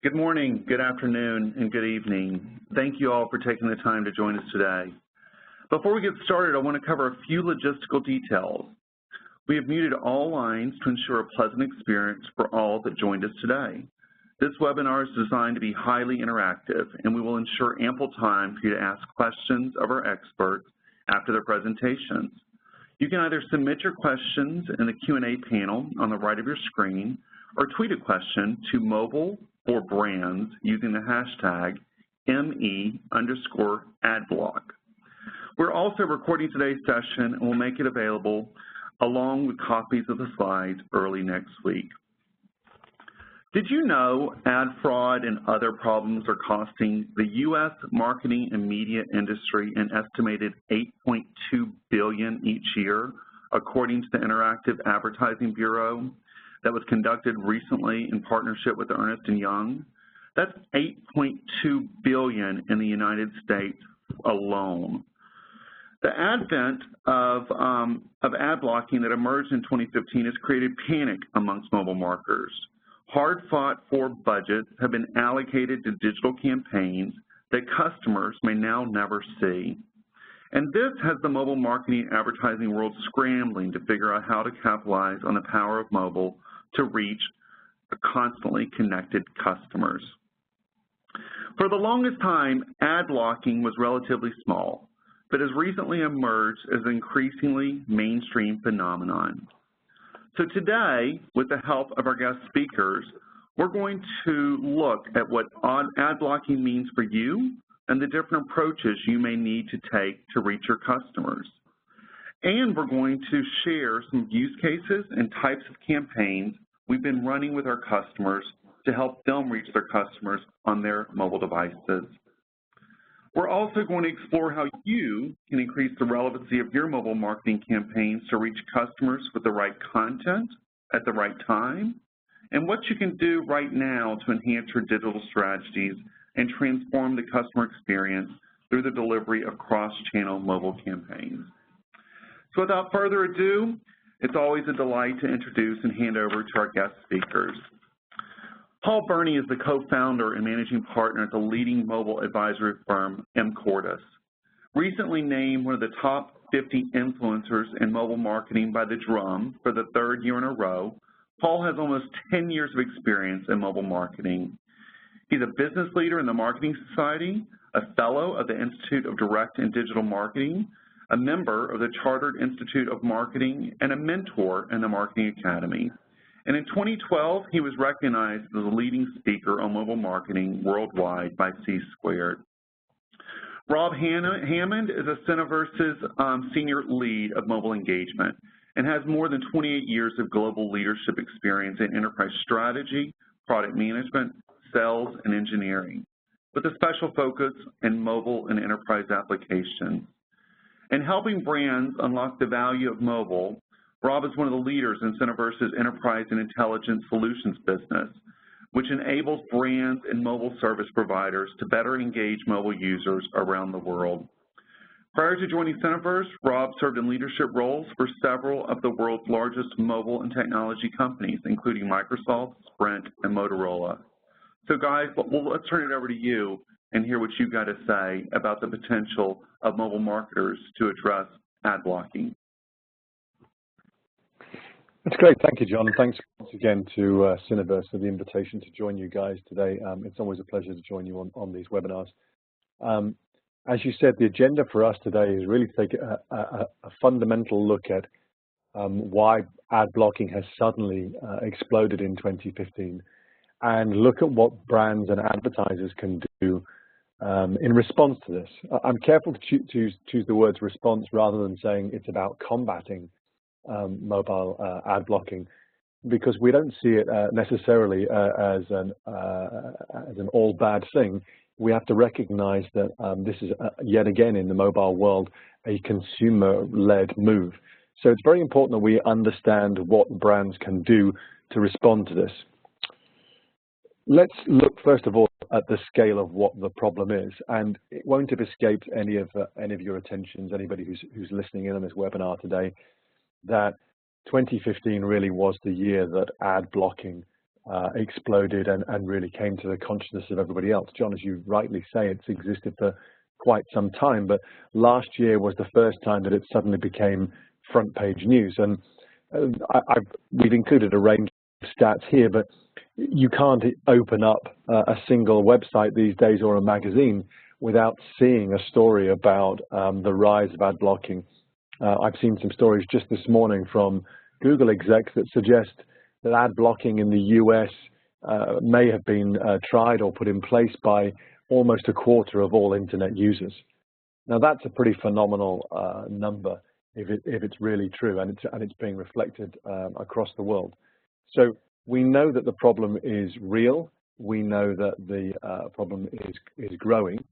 Good morning, good afternoon, and good evening. Thank you all for taking the time to join us today. Before we get started, I want to cover a few logistical details. We have muted all lines to ensure a pleasant experience for all that joined us today. This webinar is designed to be highly interactive, and we will ensure ample time for you to ask questions of our experts after their presentations. You can either submit your questions in the Q&A panel on the right of your screen or tweet a question to mobile or brands using the hashtag ME_adblock. We're also recording today's session and will make it available along with copies of the slides early next week. Did you know ad fraud and other problems are costing the U.S. marketing and media industry an estimated $8.2 billion each year, according to the Interactive Advertising Bureau that was conducted recently in partnership with Ernst & Young? That's $8.2 billion in the United States alone. The advent of ad blocking that emerged in 2015 has created panic amongst mobile marketers. Hard-fought-for budgets have been allocated to digital campaigns that customers may now never see. And this has the mobile marketing and advertising world scrambling to figure out how to capitalize on the power of mobile to reach constantly connected customers. For the longest time, ad blocking was relatively small, but has recently emerged as an increasingly mainstream phenomenon. So today, with the help of our guest speakers, we're going to look at what ad blocking means for you and the different approaches you may need to take to reach your customers. And we're going to share some use cases and types of campaigns we've been running with our customers to help them reach their customers on their mobile devices. We're also going to explore how you can increase the relevancy of your mobile marketing campaigns to reach customers with the right content at the right time, and what you can do right now to enhance your digital strategies and transform the customer experience through the delivery of cross-channel mobile campaigns. So without further ado, it's always a delight to introduce and hand over to our guest speakers. Paul Berney is the co-founder and managing partner at the leading mobile advisory firm, mCordis. Recently named one of the top 50 influencers in mobile marketing by The Drum for the third year in a row, Paul has almost 10 years of experience in mobile marketing. He's a business leader in the Marketing Society, a fellow of the Institute of Direct and Digital Marketing, a member of the Chartered Institute of Marketing, and a mentor in the Marketing Academy. And in 2012, he was recognized as a leading speaker on mobile marketing worldwide by C-Squared. Rob Hammond is a Syniverse's senior lead of mobile engagement and has more than 28 years of global leadership experience in enterprise strategy, product management, sales, and engineering, with a special focus in mobile and enterprise applications. In helping brands unlock the value of mobile, Rob is one of the leaders in Syniverse's Enterprise and Intelligence Solutions business, which enables brands and mobile service providers to better engage mobile users around the world. Prior to joining Syniverse, Rob served in leadership roles for several of the world's largest mobile and technology companies, including Microsoft, Sprint, and Motorola. So guys, let's turn it over to you and hear what you've got to say about the potential of mobile marketers to address ad blocking. That's great. Thank you, John. And thanks once again to Syniverse for the invitation to join you guys today. It's always a pleasure to join you on these webinars. As you said, the agenda for us today is really to take a fundamental look at why ad blocking has suddenly exploded in 2015 and look at what brands and advertisers can do in response to this. I'm careful to choose the words response rather than saying it's about combating mobile ad blocking, because we don't see it necessarily as an all bad thing. We have to recognize that this is yet again in the mobile world a consumer-led move. So it's very important that we understand what brands can do to respond to this. Let's look first of all at the scale of what the problem is, and it won't have escaped any of your attentions, anybody who's listening in on this webinar today, that 2015 really was the year that ad blocking exploded and really came to the consciousness of everybody else. John, as you rightly say, it's existed for quite some time, but last year was the first time that it suddenly became front page news. And we've included a range of stats here, but you can't open up a single website these days or a magazine without seeing a story about the rise of ad blocking. I've seen some stories just this morning from Google execs that suggest that ad blocking in the US may have been tried or put in place by almost a quarter of all internet users. Now that's a pretty phenomenal number if it's really true, and it's being reflected across the world. So we know that the problem is real. We know that the problem is growing.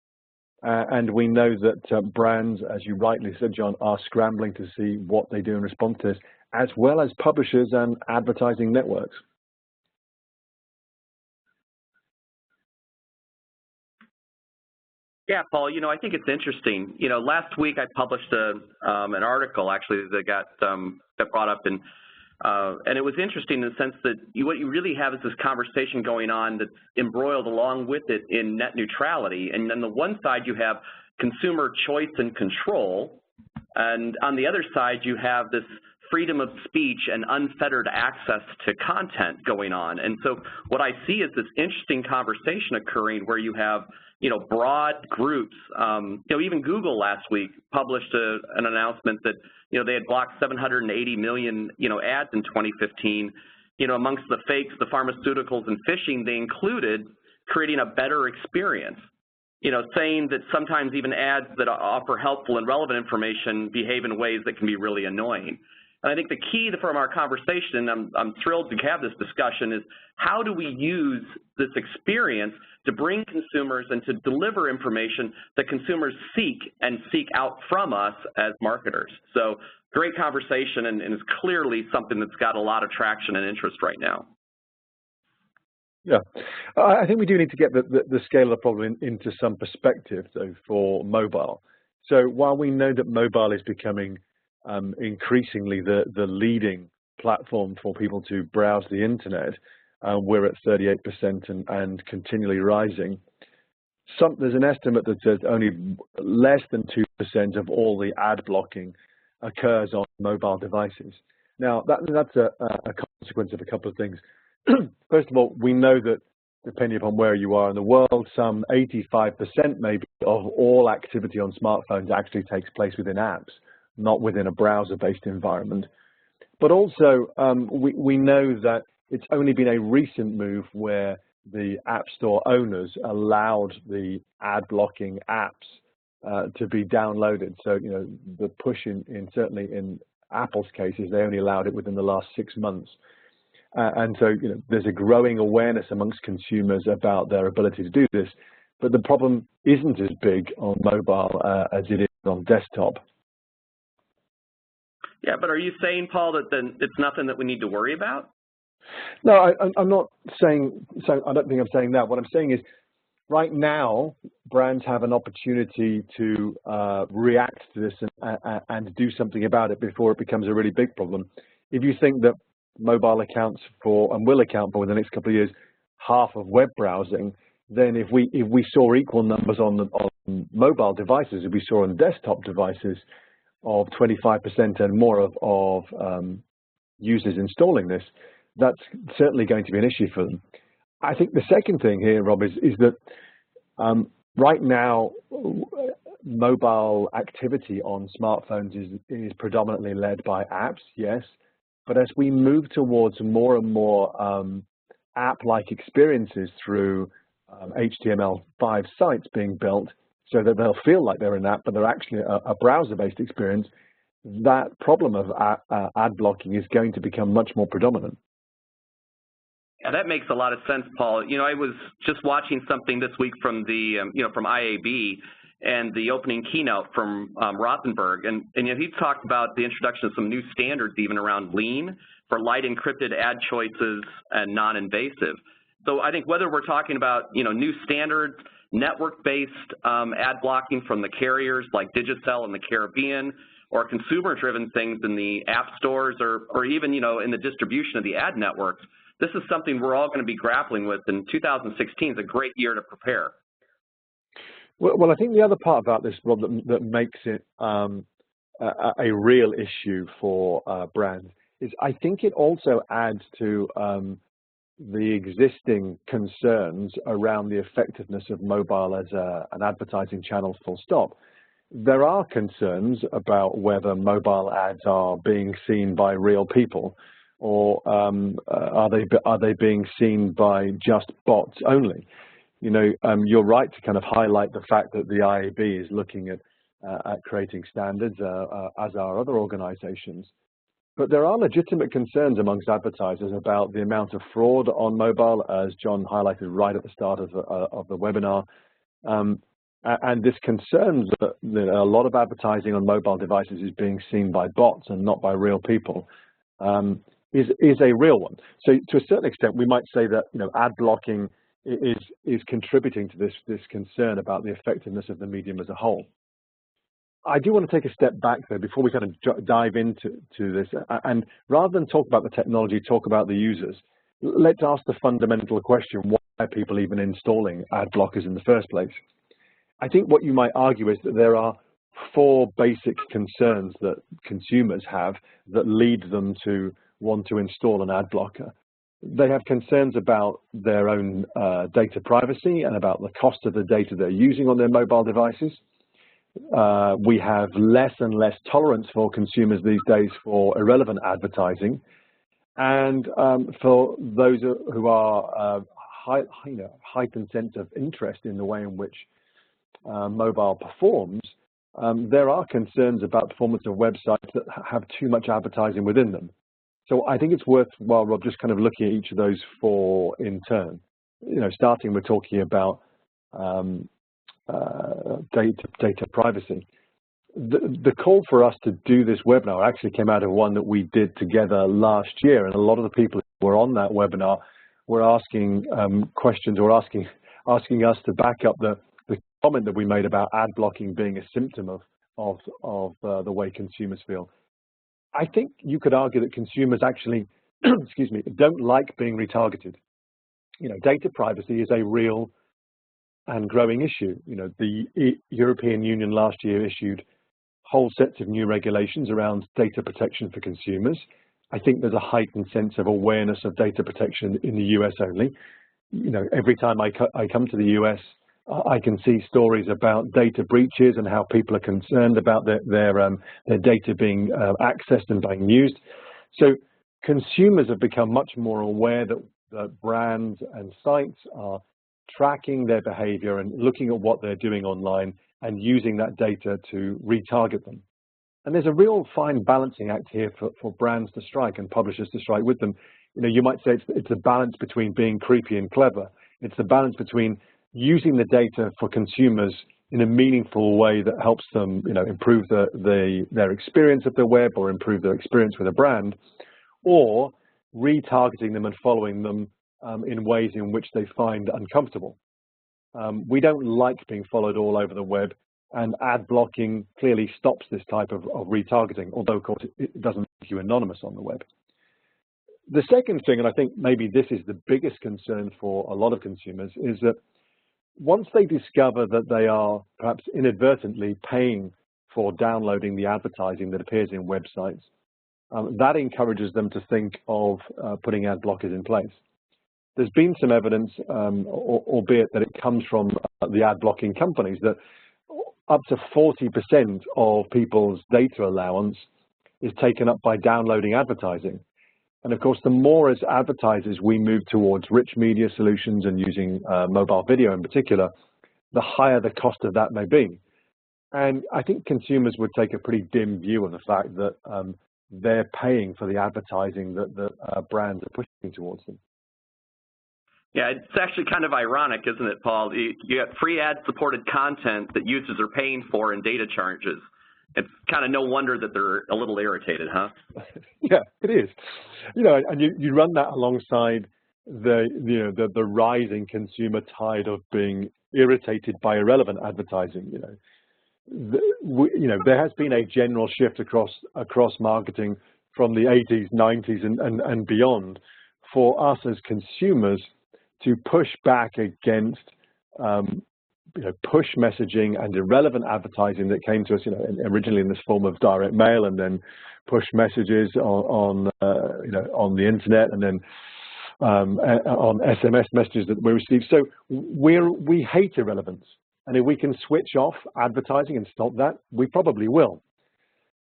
And we know that brands, as you rightly said, John, are scrambling to see what they do in response to this, as well as publishers and advertising networks. Yeah, Paul, I think it's interesting. Last week I published an article actually that got brought up, and it was interesting in the sense that what you really have is this conversation going on that's embroiled along with it in net neutrality. And on the one side you have consumer choice and control, and on the other side you have this freedom of speech and unfettered access to content going on. And so what I see is this interesting conversation occurring where you have broad groups. Even Google last week published an announcement that they had blocked 780 million ads in 2015. Amongst the fakes, the pharmaceuticals, and phishing, they included creating a better experience. Saying that sometimes even ads that offer helpful and relevant information behave in ways that can be really annoying. And I think the key from our conversation, and I'm thrilled to have this discussion, is how do we use this experience to bring consumers and to deliver information that consumers seek and seek out from us as marketers. So great conversation, and it's clearly something that's got a lot of traction and interest right now. Yeah, I think we do need to get the scale of the problem into some perspective, though, for mobile. So while we know that mobile is becoming increasingly the leading platform for people to browse the internet, we're at 38% and continually rising. There's an estimate that says only less than 2% of all the ad blocking occurs on mobile devices. Now, that's a consequence of a couple of things. First of all, we know that depending upon where you are in the world, some 85% maybe of all activity on smartphones actually takes place within apps, not within a browser-based environment. But also, we know that it's only been a recent move where the App Store owners allowed the ad-blocking apps to be downloaded. So, the push certainly in Apple's cases, they only allowed it within the last 6 months. And so, there's a growing awareness amongst consumers about their ability to do this, but the problem isn't as big on mobile as it is on desktop. Yeah, but are you saying, Paul, that then it's nothing that we need to worry about? No, I'm not saying so. I don't think I'm saying that. What I'm saying is, right now, brands have an opportunity to react to this and do something about it before it becomes a really big problem. If you think that mobile accounts for and will account for within the next couple of years half of web browsing, then if we saw equal numbers on mobile devices, if we saw on desktop devices of 25% and more of users installing this, that's certainly going to be an issue for them. I think the second thing here, Rob, is that right now mobile activity on smartphones is predominantly led by apps, yes, but as we move towards more and more app-like experiences through HTML5 sites being built so that they'll feel like they're an app, but they're actually a browser-based experience, that problem of ad blocking is going to become much more predominant. Yeah, that makes a lot of sense, Paul. I was just watching something this week from the, from IAB and the opening keynote from Rothenberg, and he talked about the introduction of some new standards even around lean for light encrypted ad choices and non-invasive. So I think whether we're talking about, new standards, network-based ad blocking from the carriers like Digitizing in the Caribbean, or consumer-driven things in the app stores, or even, in the distribution of the ad networks, this is something we're all going to be grappling with, and 2016 is a great year to prepare. Well, I think the other part about this, Rob, that makes it a real issue for brands is I think it also adds to the existing concerns around the effectiveness of mobile as an advertising channel, full stop. There are concerns about whether mobile ads are being seen by real people, or are they being seen by just bots only? You know, you're right to kind of highlight the fact that the IAB is looking at creating standards, as are other organizations. But there are legitimate concerns amongst advertisers about the amount of fraud on mobile, as John highlighted right at the start of the webinar. And this concern that a lot of advertising on mobile devices is being seen by bots and not by real people is a real one. So to a certain extent, we might say that, you know, ad blocking is contributing to this concern about the effectiveness of the medium as a whole. I do want to take a step back though before we kind of dive into this, and rather than talk about the technology, talk about the users. Let's ask the fundamental question: why are people even installing ad blockers in the first place? I think what you might argue is that there are 4 basic concerns that consumers have that lead them to want to install an ad blocker. They have concerns about their own data privacy and about the cost of the data they're using on their mobile devices. We have less and less tolerance for consumers these days for irrelevant advertising, and for those who are heightened sense of interest in the way in which mobile performs, there are concerns about performance of websites that have too much advertising within them. So I think it's worthwhile, Rob, just kind of looking at each of those 4 in turn. You know, starting with talking about data privacy. The call for us to do this webinar actually came out of one that we did together last year, and a lot of the people who were on that webinar were asking questions, or asking us to back up the comment that we made about ad blocking being a symptom of the way consumers feel. I think you could argue that consumers actually, excuse me, don't like being retargeted. You know, data privacy is a real and growing issue. You know, the European Union last year issued whole sets of new regulations around data protection for consumers. I think there's a heightened sense of awareness of data protection in the US only. You know, every time I come to the US, I can see stories about data breaches and how people are concerned about their data being accessed and being used. So consumers have become much more aware that brands and sites are tracking their behavior and looking at what they're doing online and using that data to retarget them. And there's a real fine balancing act here for brands to strike and publishers to strike with them. You know, you might say it's a balance between being creepy and clever. It's a balance between using the data for consumers in a meaningful way that helps them, you know, improve their experience of the web or improve their experience with a brand, or retargeting them and following them in ways in which they find uncomfortable. We don't like being followed all over the web, and ad blocking clearly stops this type of retargeting, although of course it doesn't make you anonymous on the web. The second thing, and I think maybe this is the biggest concern for a lot of consumers, is that once they discover that they are perhaps inadvertently paying for downloading the advertising that appears in websites, that encourages them to think of putting ad blockers in place. There's been some evidence, albeit that it comes from the ad blocking companies, that up to 40% of people's data allowance is taken up by downloading advertising. And of course, the more as advertisers we move towards rich media solutions and using mobile video in particular, the higher the cost of that may be. And I think consumers would take a pretty dim view of the fact that they're paying for the advertising that brands are pushing towards them. Yeah, it's actually kind of ironic, isn't it, Paul? You got free ad-supported content that users are paying for and data charges. It's kind of no wonder that they're a little irritated, huh? Yeah, it is. You know, and you run that alongside the rising consumer tide of being irritated by irrelevant advertising. You know, there has been a general shift across marketing from the 80s, 90s, and beyond for us as consumers to push back against push messaging and irrelevant advertising that came to us, originally in this form of direct mail, and then push messages on the internet, and then on SMS messages that we received. So we hate irrelevance, and if we can switch off advertising and stop that, we probably will.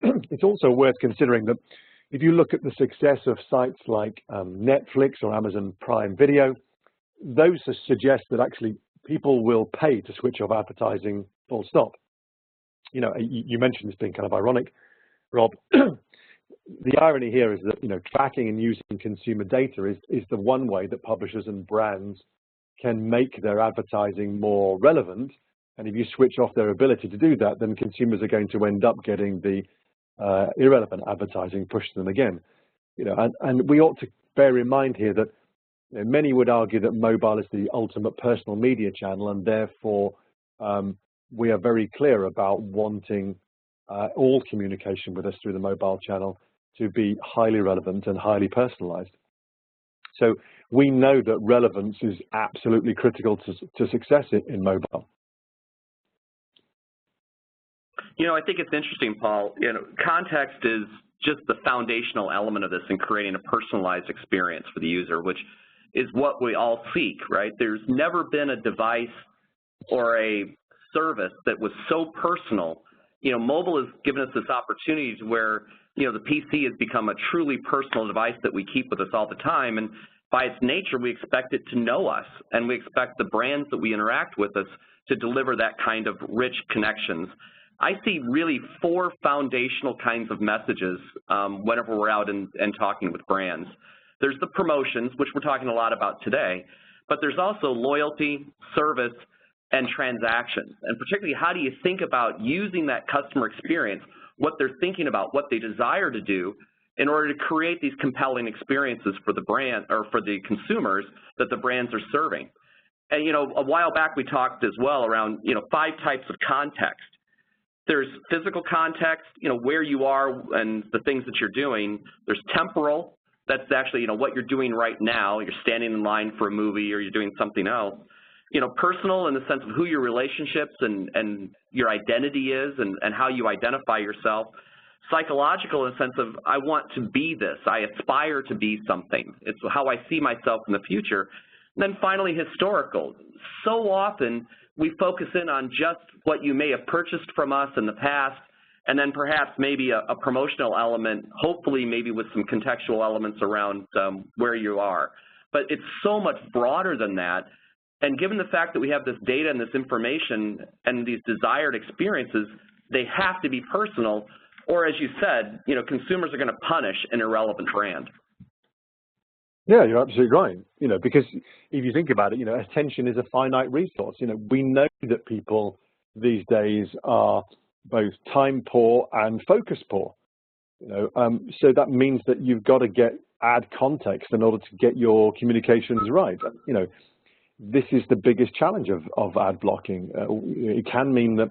It's also worth considering that if you look at the success of sites like Netflix or Amazon Prime Video, those suggest that actually people will pay to switch off advertising full stop. You mentioned this being kind of ironic, Rob. The irony here is that tracking and using consumer data is the one way that publishers and brands can make their advertising more relevant. And if you switch off their ability to do that, then consumers are going to end up getting the irrelevant advertising pushed to them again. And we ought to bear in mind here that many would argue that mobile is the ultimate personal media channel, and therefore we are very clear about wanting all communication with us through the mobile channel to be highly relevant and highly personalized. So we know that relevance is absolutely critical to success in mobile. I think it's interesting, Paul. Context is just the foundational element of this in creating a personalized experience for the user, which is what we all seek, right? There's never been a device or a service that was so personal. Mobile has given us this opportunity to where, the PC has become a truly personal device that we keep with us all the time. And by its nature, we expect it to know us, and we expect the brands that we interact with us to deliver that kind of rich connections. I see really 4 foundational kinds of messages whenever we're out and talking with brands. There's the promotions, which we're talking a lot about today, but there's also loyalty, service, and transactions. And particularly, how do you think about using that customer experience, what they're thinking about, what they desire to do, in order to create these compelling experiences for the brand or for the consumers that the brands are serving. And, a while back we talked as well around, 5 types of context. There's physical context, where you are and the things that you're doing. There's temporal. That's actually, what you're doing right now. You're standing in line for a movie or you're doing something else. Personal in the sense of who your relationships and your identity is and how you identify yourself. Psychological in the sense of I want to be this. I aspire to be something. It's how I see myself in the future. And then finally, historical. So often we focus in on just what you may have purchased from us in the past, and then perhaps maybe a promotional element, hopefully maybe with some contextual elements around where you are. But it's so much broader than that. And given the fact that we have this data and this information and these desired experiences, they have to be personal, or as you said, consumers are going to punish an irrelevant brand. Yeah, you're absolutely right. Because if you think about it, attention is a finite resource. We know that people these days are both time poor and focus poor. So that means that you've got to add context in order to get your communications right. This is the biggest challenge of ad blocking. It can mean that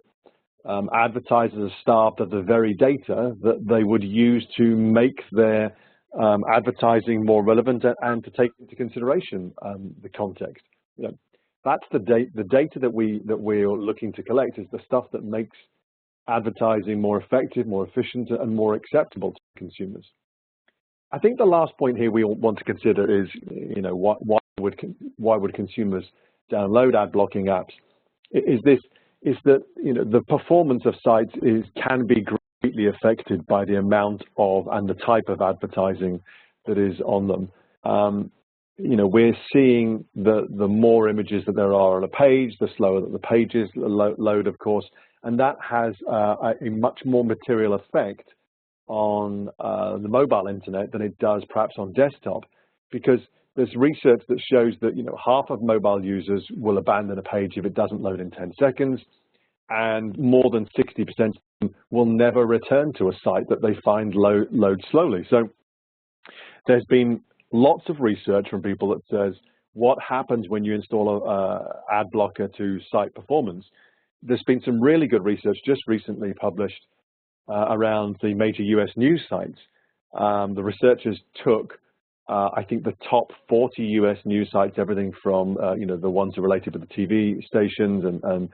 advertisers are starved of the very data that they would use to make their advertising more relevant and to take into consideration the context. That's the data that we're looking to collect is the stuff that makes advertising more effective, more efficient, and more acceptable to consumers. I think the last point here we want to consider is, why would consumers download ad blocking apps? Is that the performance of sites can be greatly affected by the amount of and the type of advertising that is on them. We're seeing the more images that there are on a page, the slower that the pages load, of course, and that has a much more material effect on the mobile internet than it does perhaps on desktop, because there's research that shows that half of mobile users will abandon a page if it doesn't load in 10 seconds, and more than 60% will never return to a site that they find loads slowly. So there's been lots of research from people that says what happens when you install a ad blocker to site performance. There's been some really good research just recently published around the major US news sites. The researchers took I think the top 40 US news sites, everything from, you know, the ones that are related to the TV stations and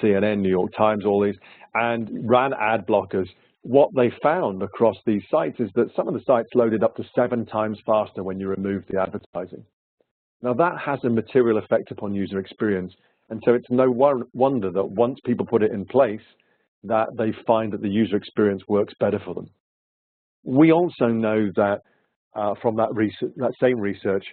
CNN, New York Times, all these, and ran ad blockers. What they found across these sites is that some of the sites loaded up to 7 times faster when you remove the advertising. Now that has a material effect upon user experience. And so it's no wonder that once people put it in place, that they find that the user experience works better for them. We also know that from that same research,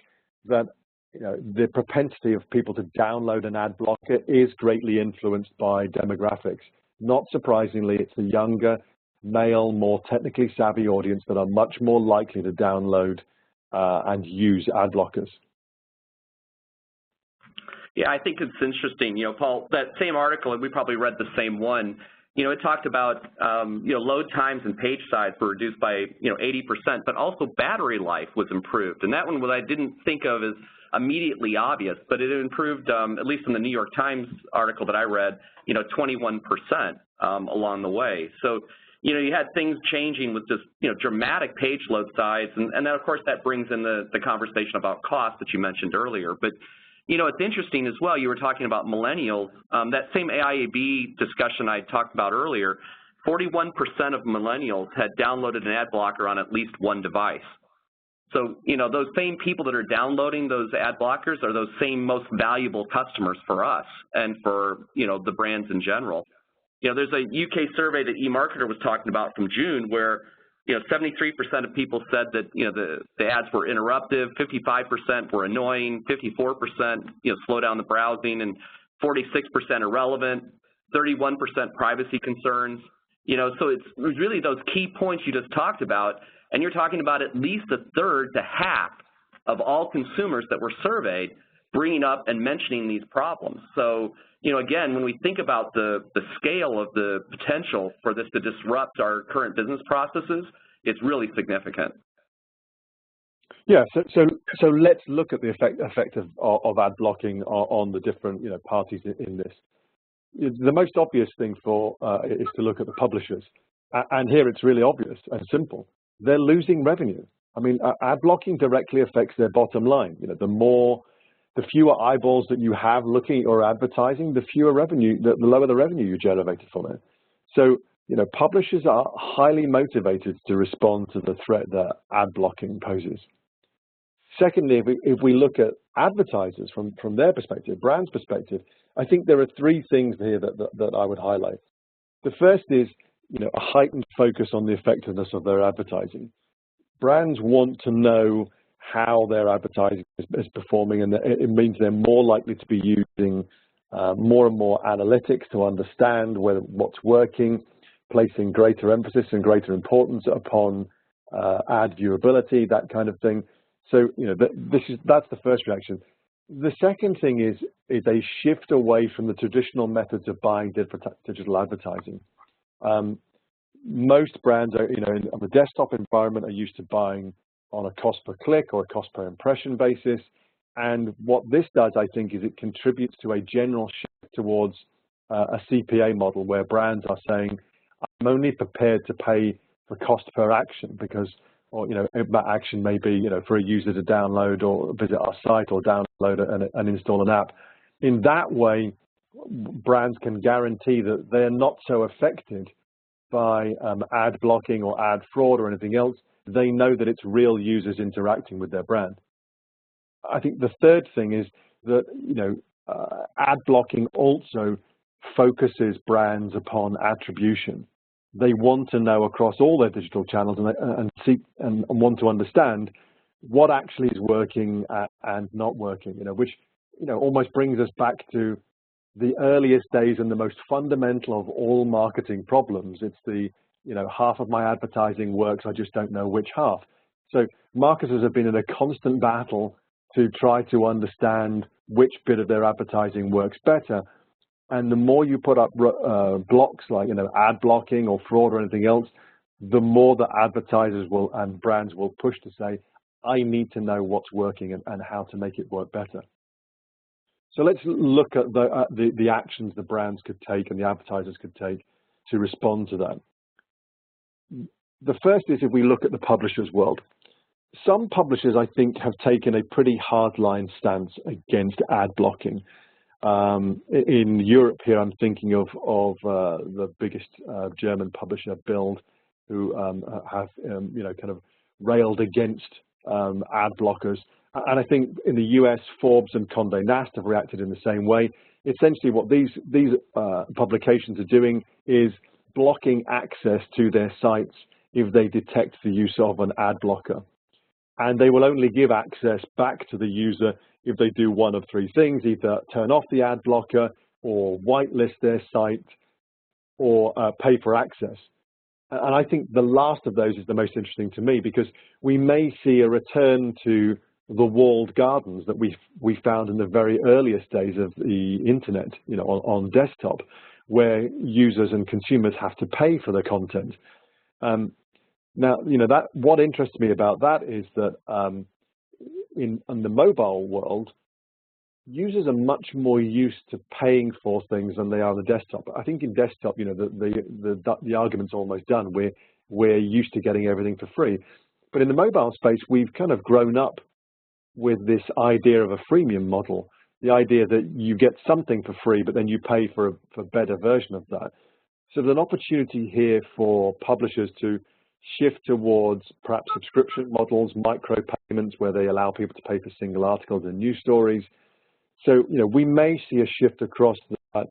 that the propensity of people to download an ad blocker is greatly influenced by demographics. Not surprisingly, it's the younger, male, more technically savvy audience that are much more likely to download and use ad blockers. Yeah, I think it's interesting. Paul, that same article, and we probably read the same one, it talked about, load times and page size were reduced by, 80%, but also battery life was improved. And that one, what I didn't think of as immediately obvious, but it improved, at least in the New York Times article that I read, 21% along the way. So, you had things changing with just, dramatic page load size. And then, of course, that brings in the conversation about cost that you mentioned earlier. But it's interesting as well, you were talking about millennials. That same AIAB discussion I talked about earlier, 41% of millennials had downloaded an ad blocker on at least one device. So, those same people that are downloading those ad blockers are those same most valuable customers for us and for, the brands in general. There's a UK survey that eMarketer was talking about from June where 73% of people said that, the ads were interruptive, 55% were annoying, 54%, slow down the browsing, and 46% irrelevant, 31% privacy concerns. So it's really those key points you just talked about, and you're talking about at least a third to half of all consumers that were surveyed bringing up and mentioning these problems. So, again, when we think about the scale of the potential for this to disrupt our current business processes, it's really significant. Yeah, so let's look at the effect of ad blocking on the different parties in this. The most obvious thing is to look at the publishers, and here it's really obvious and simple. They're losing revenue. I mean, ad blocking directly affects their bottom line. The fewer eyeballs that you have looking at your advertising, the lower the revenue you generated from it. So, publishers are highly motivated to respond to the threat that ad blocking poses. Secondly, if we look at advertisers from their perspective, brands' perspective, I think there are 3 things here that I would highlight. The first is, a heightened focus on the effectiveness of their advertising. Brands want to know how their advertising is performing, and it means they're more likely to be using more and more analytics to understand what's working, placing greater emphasis and greater importance upon ad viewability, that kind of thing. So, that's the first reaction. The second thing is a shift away from the traditional methods of buying digital advertising. Most brands are, on the desktop environment, are used to buying on a cost per click or a cost per impression basis. And what this does, I think, is it contributes to a general shift towards a CPA model where brands are saying, I'm only prepared to pay for cost per action because, or, that action may be, for a user to download or visit our site or download and install an app. In that way, brands can guarantee that they're not so affected by ad blocking or ad fraud or anything else. They know that it's real users interacting with their brand. I think the third thing is that, ad blocking also focuses brands upon attribution. They want to know across all their digital channels and seek and want to understand what actually is working and not working, which, almost brings us back to the earliest days and the most fundamental of all marketing problems. It's the half of my advertising works, I just don't know which half. So marketers have been in a constant battle to try to understand which bit of their advertising works better. And the more you put up blocks like, ad blocking or fraud or anything else, the more that advertisers and brands will push to say, I need to know what's working and how to make it work better. So let's look at the actions the brands could take and the advertisers could take to respond to that. The first is if we look at the publisher's world. some publishers, I think, have taken a pretty hardline stance against ad blocking. In Europe here, I'm thinking of the biggest German publisher, Bild, who have kind of railed against ad blockers. And I think in the US, Forbes and Condé Nast have reacted in the same way. Essentially, what these publications are doing is blocking access to their sites if they detect the use of an ad blocker. And they will only give access back to the user if they do one of three things: either turn off the ad blocker, or whitelist their site, or pay for access. And I think the last of those is the most interesting to me, because we may see a return to the walled gardens that we found in the very earliest days of the internet, on desktop, where users and consumers have to pay for the content. Now, that what interests me about that is that in the mobile world, users are much more used to paying for things than they are on the desktop. I think in desktop, the argument's almost done. We're used to getting everything for free. But in the mobile space, we've kind of grown up with this idea of a freemium model, the idea that you get something for free, but then you pay for a better version of that. So there's an opportunity here for publishers to shift towards perhaps subscription models, micro payments, where they allow people to pay for single articles and news stories. So, we may see a shift across that.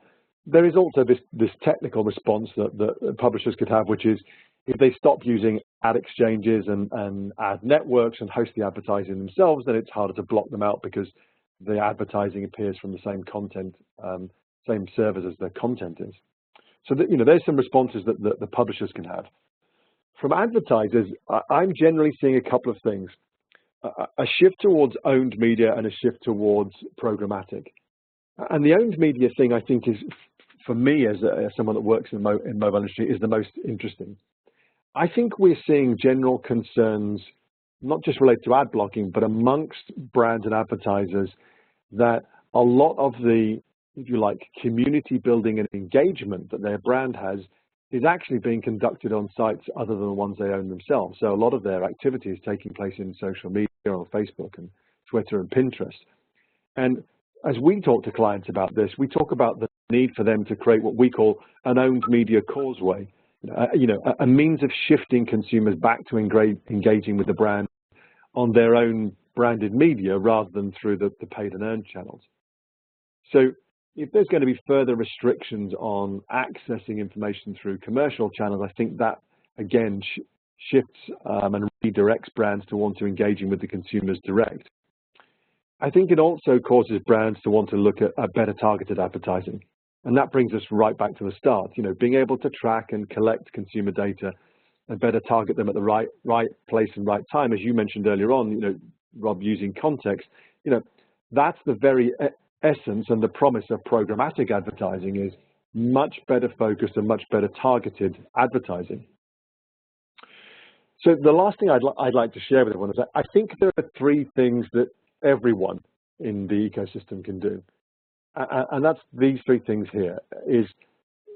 There is also this technical response that publishers could have, which is if they stop using ad exchanges and ad networks and host the advertising themselves, then it's harder to block them out because the advertising appears from the same content, same servers as their content is. So that, there's some responses that the publishers can have. From advertisers, I'm generally seeing a couple of things. A shift towards owned media and a shift towards programmatic. And the owned media thing, I think, is, for me as someone that works in mobile industry, is the most interesting. I think we're seeing general concerns, not just related to ad blocking, but amongst brands and advertisers, that a lot of the, if you like, community building and engagement that their brand has is actually being conducted on sites other than the ones they own themselves. So a lot of their activity is taking place in social media, on Facebook and Twitter and Pinterest. And as we talk to clients about this, we talk about the need for them to create what we call an owned media causeway, a means of shifting consumers back to engaging with the brand on their own branded media rather than through the paid and earned channels. So if there's going to be further restrictions on accessing information through commercial channels, I think that, again, shifts and redirects brands to want to engaging with the consumers direct. I think it also causes brands to want to look at better targeted advertising. And that brings us right back to the start, being able to track and collect consumer data and better target them at the right place and right time. As you mentioned earlier on, Rob, using context, that's the very essence and the promise of programmatic advertising, is much better focused and much better targeted advertising. So the last thing I'd like to share with everyone is that I think there are three things that everyone in the ecosystem can do. And that's these three things here. Is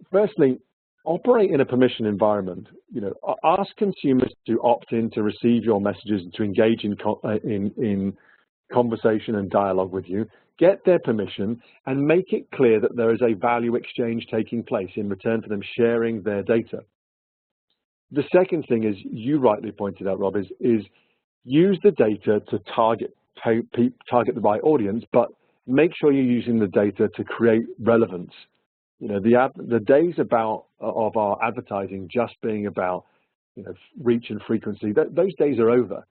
firstly, operate in a permission environment. Ask consumers to opt in to receive your messages and to engage in conversation and dialogue with you. Get their permission and make it clear that there is a value exchange taking place in return for them sharing their data. The second thing is, you rightly pointed out, Rob, is use the data to target the right audience, but make sure you're using the data to create relevance. The days of our advertising just being about reach and frequency, those days are over.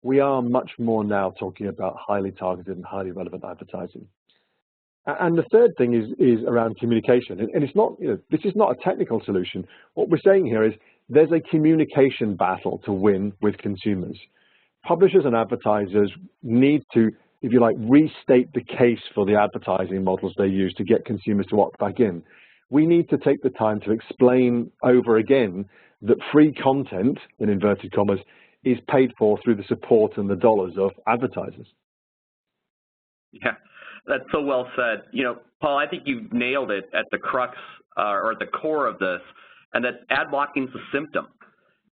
We are much more now talking about highly targeted and highly relevant advertising. And the third thing is around communication. And it's not, this is not a technical solution. What we're saying here is there's a communication battle to win with consumers. Publishers and advertisers need to, if you like, restate the case for the advertising models they use to get consumers to opt back in. We need to take the time to explain over again that free content, in inverted commas, is paid for through the support and the dollars of advertisers. Yeah, that's so well said. Paul, I think you've nailed it at the crux or at the core of this, and that ad blocking is a symptom.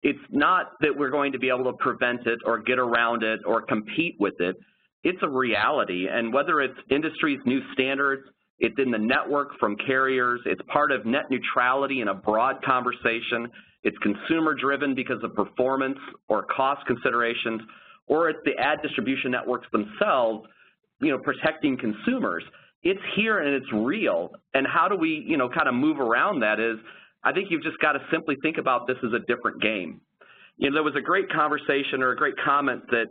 It's not that we're going to be able to prevent it or get around it or compete with it. It's a reality, and whether it's industry's new standards, it's in the network from carriers, it's part of net neutrality in a broad conversation, it's consumer-driven because of performance or cost considerations, or it's the ad distribution networks themselves, protecting consumers. It's here and it's real, and how do we, kind of move around that is, I think you've just got to simply think about this as a different game. There was a great conversation or a great comment that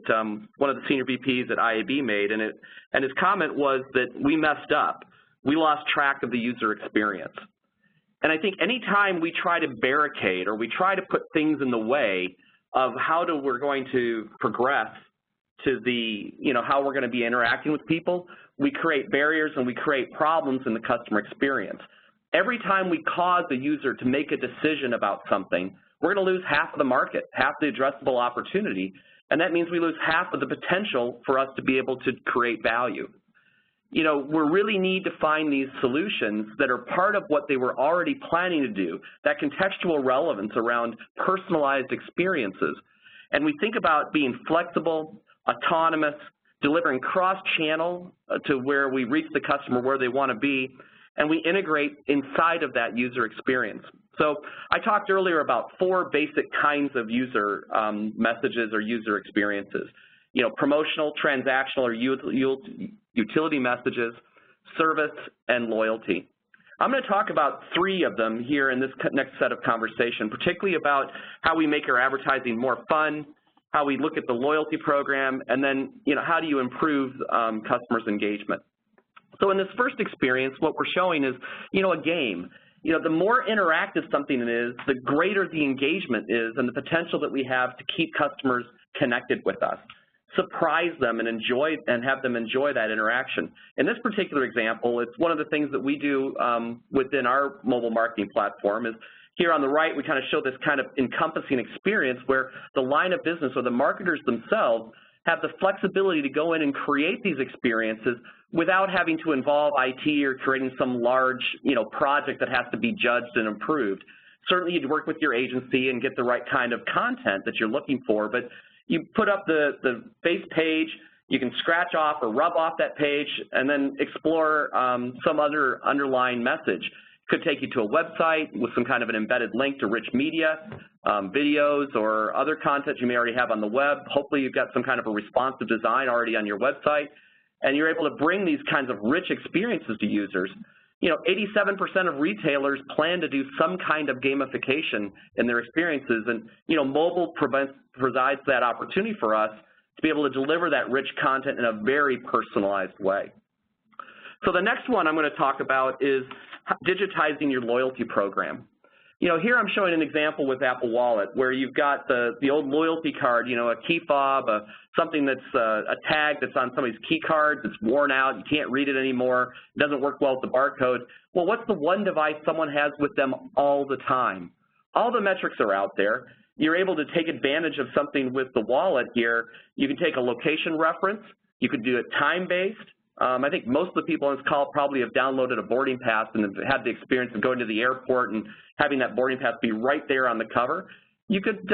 one of the senior VPs at IAB made, and his comment was that we messed up. We lost track of the user experience. And I think anytime we try to barricade or we try to put things in the way of how we're going to progress to the, how we're going to be interacting with people, we create barriers and we create problems in the customer experience. Every time we cause the user to make a decision about something, we're going to lose half of the market, half the addressable opportunity, and that means we lose half of the potential for us to be able to create value. We really need to find these solutions that are part of what they were already planning to do, that contextual relevance around personalized experiences. And we think about being flexible, autonomous, delivering cross-channel to where we reach the customer where they want to be, and we integrate inside of that user experience. So I talked earlier about 4 basic kinds of user messages or user experiences. Promotional, transactional, or utility messages, service, and loyalty. I'm going to talk about 3 of them here in this next set of conversation, particularly about how we make our advertising more fun, how we look at the loyalty program, and then, how do you improve customers' engagement. So in this first experience, what we're showing is, a game. The more interactive something is, the greater the engagement is and the potential that we have to keep customers connected with us, surprise them and have them enjoy that interaction. In this particular example, it's one of the things that we do within our mobile marketing platform is here on the right, we kind of show this kind of encompassing experience where the line of business or the marketers themselves have the flexibility to go in and create these experiences without having to involve IT or creating some large, project that has to be judged and improved. Certainly you'd work with your agency and get the right kind of content that you're looking for, but you put up the base page, you can scratch off or rub off that page and then explore some other underlying message. Could take you to a website with some kind of an embedded link to rich media, videos, or other content you may already have on the web. Hopefully you've got some kind of a responsive design already on your website, and you're able to bring these kinds of rich experiences to users. 87% of retailers plan to do some kind of gamification in their experiences, and mobile provides that opportunity for us to be able to deliver that rich content in a very personalized way. So the next one I'm going to talk about is digitizing your loyalty program. Here I'm showing an example with Apple Wallet where you've got the old loyalty card, a key fob, something that's a tag that's on somebody's key card that's worn out, you can't read it anymore, it doesn't work well with the barcode. Well, what's the one device someone has with them all the time? All the metrics are out there. You're able to take advantage of something with the wallet here. You can take a location reference. You could do it time-based. I think most of the people on this call probably have downloaded a boarding pass and have had the experience of going to the airport and having that boarding pass be right there on the cover. You could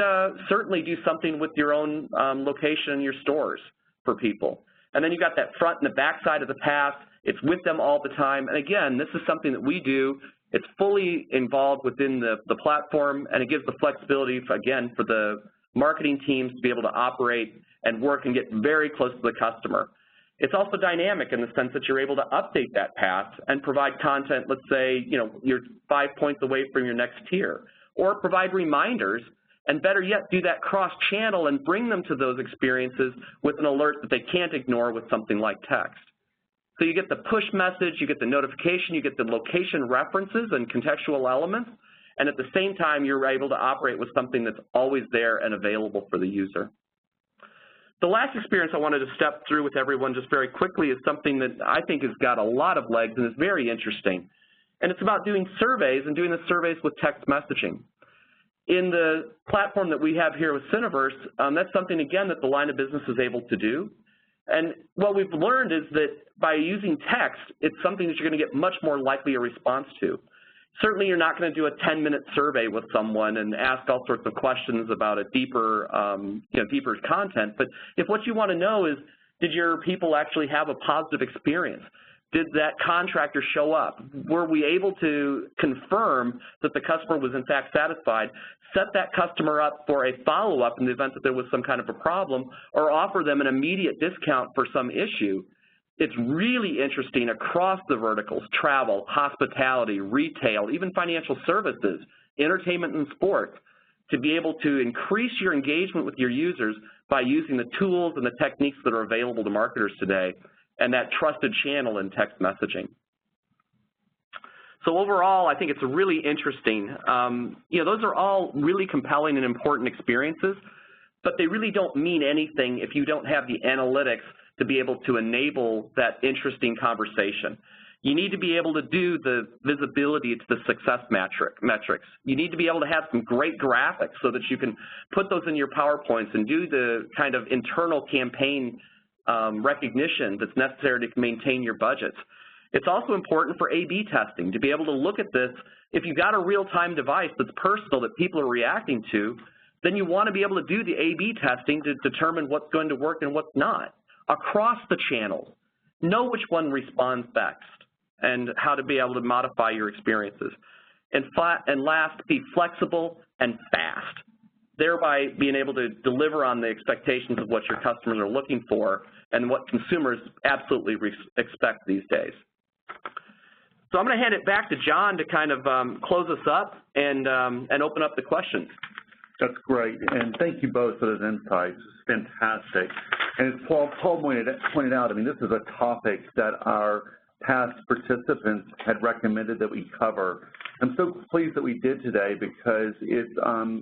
certainly do something with your own location in your stores for people. And then you've got that front and the back side of the pass. It's with them all the time. And again, this is something that we do. It's fully involved within the platform, and it gives the flexibility, again, for the marketing teams to be able to operate and work and get very close to the customer. It's also dynamic in the sense that you're able to update that path and provide content, let's say, you're 5 points away from your next tier, or provide reminders, and better yet, do that cross-channel and bring them to those experiences with an alert that they can't ignore with something like text. So you get the push message, you get the notification, you get the location references and contextual elements, and at the same time, you're able to operate with something that's always there and available for the user. The last experience I wanted to step through with everyone just very quickly is something that I think has got a lot of legs and is very interesting. And it's about doing surveys and doing the surveys with text messaging. In the platform that we have here with Syniverse, that's something, again, that the line of business is able to do. And what we've learned is that by using text, it's something that you're going to get much more likely a response to. Certainly you're not going to do a 10-minute survey with someone and ask all sorts of questions about a deeper, deeper content. But if what you want to know is, did your people actually have a positive experience? Did that contractor show up? Were we able to confirm that the customer was in fact satisfied? Set that customer up for a follow-up in the event that there was some kind of a problem, or offer them an immediate discount for some issue. It's really interesting across the verticals: travel, hospitality, retail, even financial services, entertainment and sports, to be able to increase your engagement with your users by using the tools and the techniques that are available to marketers today, and that trusted channel in text messaging. So overall, I think it's really interesting. Those are all really compelling and important experiences, but they really don't mean anything if you don't have the analytics to be able to enable that interesting conversation. You need to be able to do the visibility to the success metrics. You need to be able to have some great graphics so that you can put those in your PowerPoints and do the kind of internal campaign recognition that's necessary to maintain your budgets. It's also important for A/B testing, to be able to look at this. If you've got a real-time device that's personal that people are reacting to, then you want to be able to do the A/B testing to determine what's going to work and what's not across the channels. Know which one responds best and how to be able to modify your experiences. And last, be flexible and fast, thereby being able to deliver on the expectations of what your customers are looking for and what consumers absolutely expect these days. So I'm going to hand it back to John to kind of close us up and open up the questions. That's great, and thank you both for those insights. It's fantastic. And as Paul pointed out, I mean, this is a topic that our past participants had recommended that we cover. I'm so pleased that we did today because it's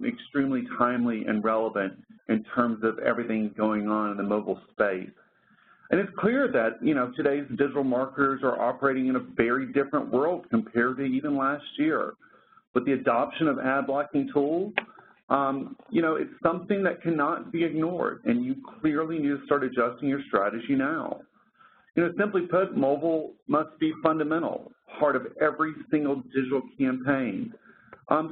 extremely timely and relevant in terms of everything going on in the mobile space. And it's clear that, today's digital marketers are operating in a very different world compared to even last year. With the adoption of ad blocking tools, it's something that cannot be ignored, and you clearly need to start adjusting your strategy now. Simply put, mobile must be fundamental, part of every single digital campaign.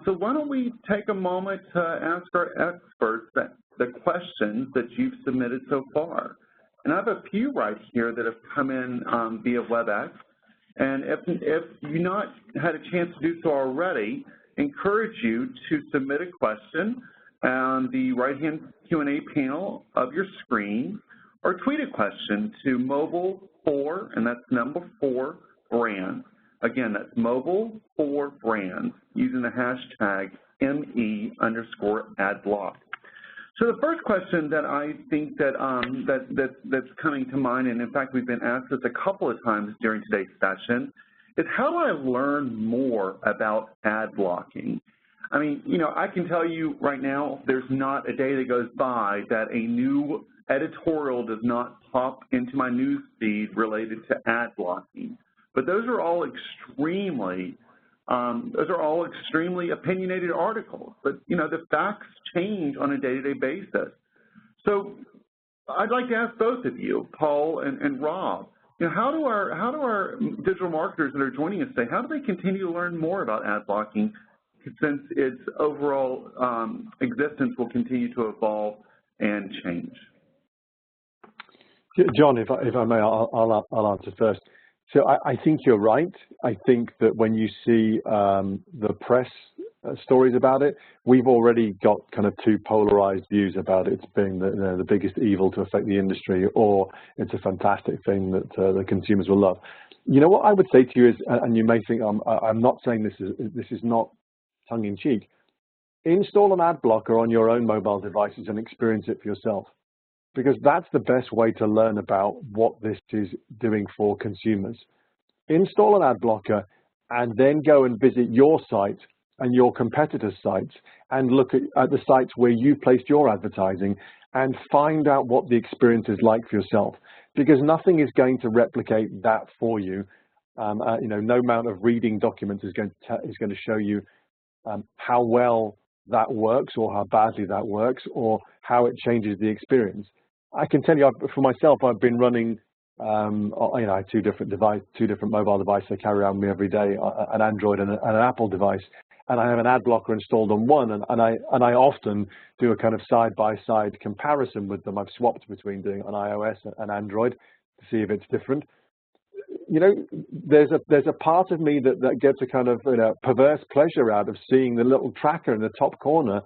So why don't we take a moment to ask our experts the questions that you've submitted so far. And I have a few right here that have come in via WebEx. And if you've not had a chance to do so already, encourage you to submit a question on the right-hand Q&A panel of your screen, or tweet a question to mobile4, and that's number 4, brand. Again, that's mobile4brand, using the hashtag ME_adblock. So the first question that I think that's coming to mind, and in fact we've been asked this a couple of times during today's session, is how do I learn more about ad blocking? I mean, I can tell you right now, there's not a day that goes by that a new editorial does not pop into my news feed related to ad blocking. But those are all extremely opinionated articles. But the facts change on a day-to-day basis. So I'd like to ask both of you, Paul and Rob, how do our digital marketers that are joining us today, how do they continue to learn more about ad blocking, since its overall existence will continue to evolve and change? John, if I may, I'll answer first. So I think you're right. I think that when you see the press stories about it, we've already got kind of two polarized views about it being the biggest evil to affect the industry, or it's a fantastic thing that the consumers will love. What I would say to you is, and you may think I'm not saying this is not tongue-in-cheek, install an ad blocker on your own mobile devices and experience it for yourself, because that's the best way to learn about what this is doing for consumers. Install an ad blocker and then go and visit your site and your competitors' sites and look at the sites where you placed your advertising and find out what the experience is like for yourself, because nothing is going to replicate that for you. No amount of reading documents is going to show you how well that works or how badly that works or how it changes the experience. I can tell you, for myself, I've been running You know, I have two different mobile devices I carry around with me every day, an Android and an Apple device, and I have an ad blocker installed on one, and I often do a kind of side-by-side comparison with them. I've swapped between doing it on iOS and Android to see if it's different. You know, there's a part of me that gets a kind of, you know, perverse pleasure out of seeing the little tracker in the top corner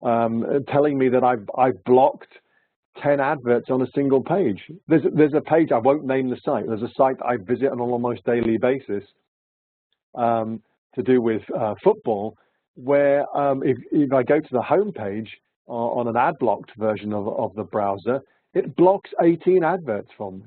telling me that I've blocked 10 adverts on a single page. There's a page, I won't name the site, there's a site I visit on an almost daily basis to do with football, where if I go to the home page on an ad blocked version of the browser, it blocks 18 adverts from me.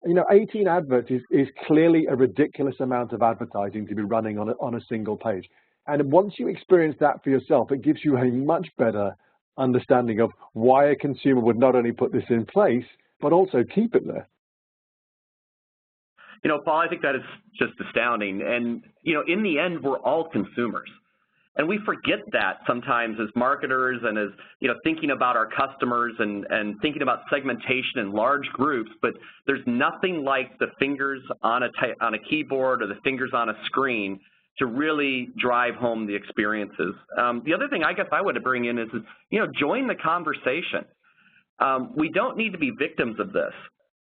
You know, 18 adverts is clearly a ridiculous amount of advertising to be running on a single page. And once you experience that for yourself, it gives you a much better understanding of why a consumer would not only put this in place, but also keep it there. You know, Paul, I think that is just astounding. And, you know, in the end, we're all consumers. And we forget that sometimes as marketers and as, you know, thinking about our customers and thinking about segmentation in large groups, but there's nothing like the fingers on a keyboard or the fingers on a screen to really drive home the experiences. The other thing I guess I would bring in is, you know, join the conversation. We don't need to be victims of this.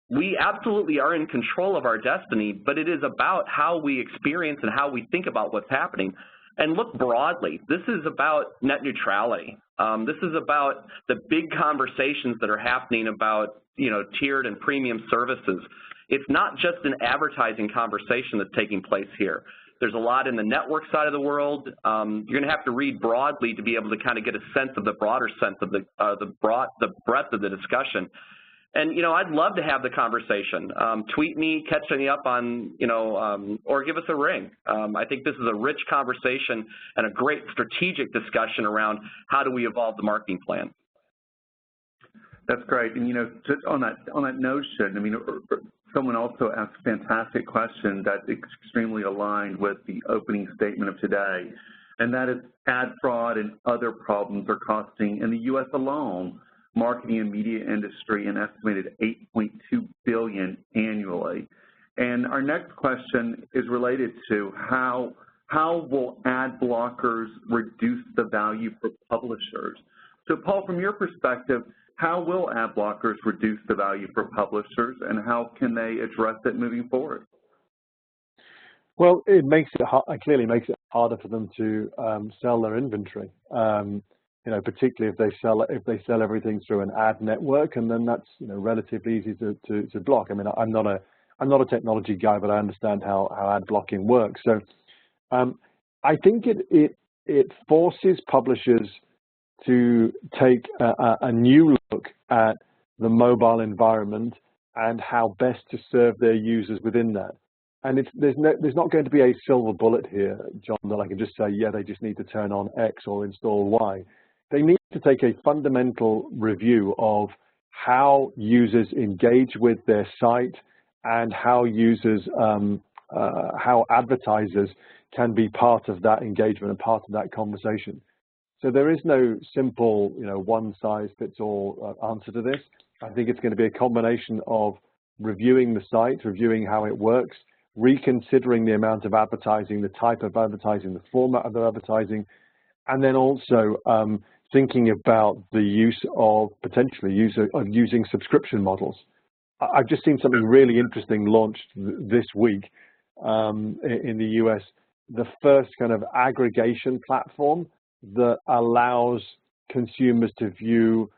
We absolutely are in control of our destiny, but it is about how we experience and how we think about what's happening. And look broadly, this is about net neutrality. This is about the big conversations that are happening about, you know, tiered and premium services. It's not just an advertising conversation that's taking place here. There's a lot in the network side of the world. You're going to have to read broadly to be able to kind of get a sense of the broader sense of the breadth of the discussion. And, you know, I'd love to have the conversation. Tweet me, catch me up on, you know, or give us a ring. I think this is a rich conversation and a great strategic discussion around how do we evolve the marketing plan. That's great. And, you know, just on that notion, I mean, someone also asked a fantastic question that's extremely aligned with the opening statement of today, and that is ad fraud and other problems are costing, in the U.S. alone, marketing and media industry an estimated $8.2 billion annually. And our next question is related to how will ad blockers reduce the value for publishers? So, Paul, from your perspective, how will ad blockers reduce the value for publishers, and how can they address it moving forward? Well, it clearly makes it harder for them to sell their inventory. You know, particularly if they sell everything through an ad network, and then that's, you know, relatively easy to block. I mean, I'm not a technology guy, but I understand how ad blocking works. So, I think it forces publishers to take a new look at the mobile environment and how best to serve their users within that. And there's not going to be a silver bullet here, John, that I can just say, yeah, they just need to turn on X or install Y. They need to take a fundamental review of how users engage with their site and how how advertisers can be part of that engagement and part of that conversation. So there is no simple, you know, one-size-fits-all answer to this. I think it's going to be a combination of reviewing the site, reviewing how it works, reconsidering the amount of advertising, the type of advertising, the format of the advertising, and then also thinking about the use of using subscription models. I've just seen something really interesting launched this week in the US, the first kind of aggregation platform that allows consumers to view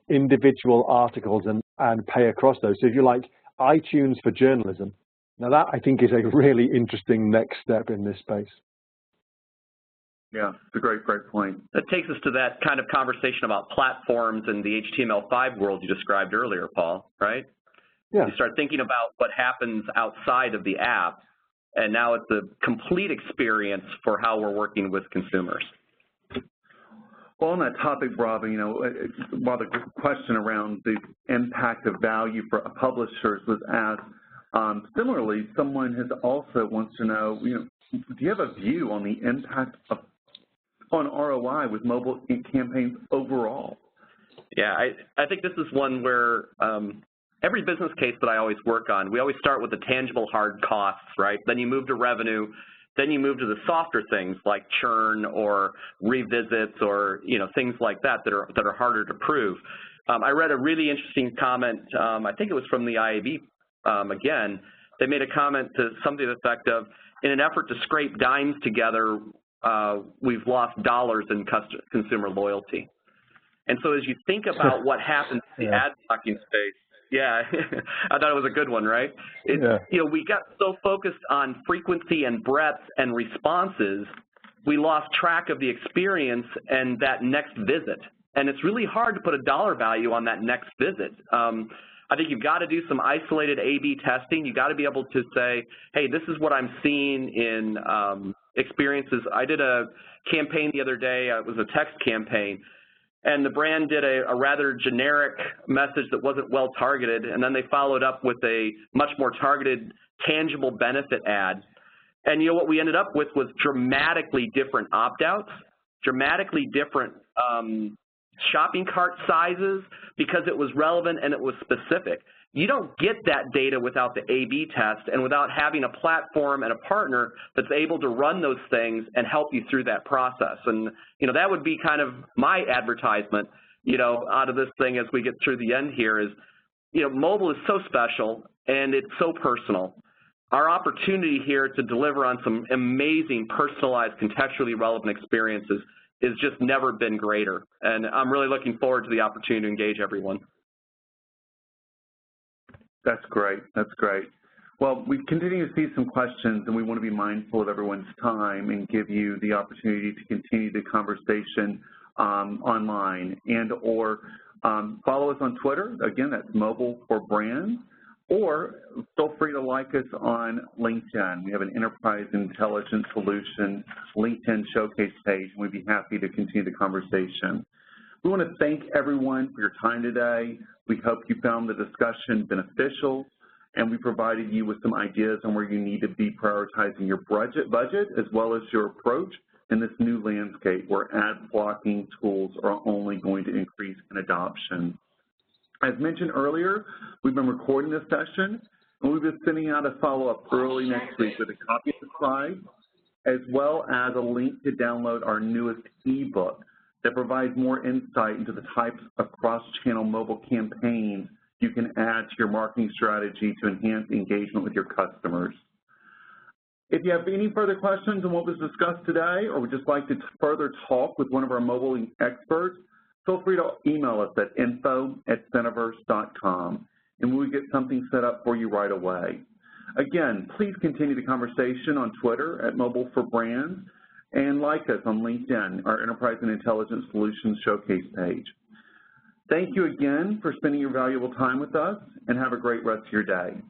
individual articles and pay across those. So if you like iTunes for journalism, now that I think is a really interesting next step in this space. Yeah, it's a great point. That takes us to that kind of conversation about platforms and the HTML5 world you described earlier, Paul, right? Yeah. You start thinking about what happens outside of the app, and now it's a complete experience for how we're working with consumers. Well, on that topic, Rob, you know, while the question around the impact of value for publishers was asked, similarly, someone has also wants to know, you know, do you have a view on the impact on ROI with mobile campaigns overall? Yeah, I think this is one where every business case that I always work on, we always start with the tangible hard costs, right? Then you move to revenue, then you move to the softer things like churn or revisits or things like that that are harder to prove. I read a really interesting comment. I think it was from the IAB. Again, they made a comment to something to the effect of, in an effort to scrape dimes together, we've lost dollars in consumer loyalty. And so as you think about what happens in the ad blocking space, I thought it was a good one, right? We got so focused on frequency and breadth and responses, we lost track of the experience and that next visit. And it's really hard to put a dollar value on that next visit. I think you've got to do some isolated A/B testing. You've got to be able to say, hey, this is what I'm seeing in experiences. I did a campaign the other day. It was a text campaign. And the brand did a rather generic message that wasn't well targeted, and then they followed up with a much more targeted, tangible benefit ad. And what we ended up with was dramatically different opt-outs, dramatically different shopping cart sizes, because it was relevant and it was specific. You don't get that data without the A/B test and without having a platform and a partner that's able to run those things and help you through that process. And, that would be kind of my advertisement, out of this thing as we get through the end here is, mobile is so special and it's so personal. Our opportunity here to deliver on some amazing, personalized, contextually relevant experiences has just never been greater. And I'm really looking forward to the opportunity to engage everyone. That's great. That's great. Well, we continue to see some questions, and we want to be mindful of everyone's time and give you the opportunity to continue the conversation online and/or follow us on Twitter. Again, that's Mobile for Brands. Or feel free to like us on LinkedIn. We have an Enterprise Intelligence Solutions LinkedIn showcase page, and we'd be happy to continue the conversation. We want to thank everyone for your time today. We hope you found the discussion beneficial, and we provided you with some ideas on where you need to be prioritizing your budget as well as your approach in this new landscape where ad blocking tools are only going to increase in adoption. As mentioned earlier, we've been recording this session, and we've been sending out a follow-up early next week with a copy of the slides, as well as a link to download our newest ebook that provides more insight into the types of cross-channel mobile campaigns you can add to your marketing strategy to enhance engagement with your customers. If you have any further questions on what was discussed today, or would just like to further talk with one of our mobile experts, feel free to email us at info@syniverse.com, and we'll get something set up for you right away. Again, please continue the conversation on Twitter at Mobile for Brands, and like us on LinkedIn, our Enterprise and Intelligence Solutions showcase page. Thank you again for spending your valuable time with us, and have a great rest of your day.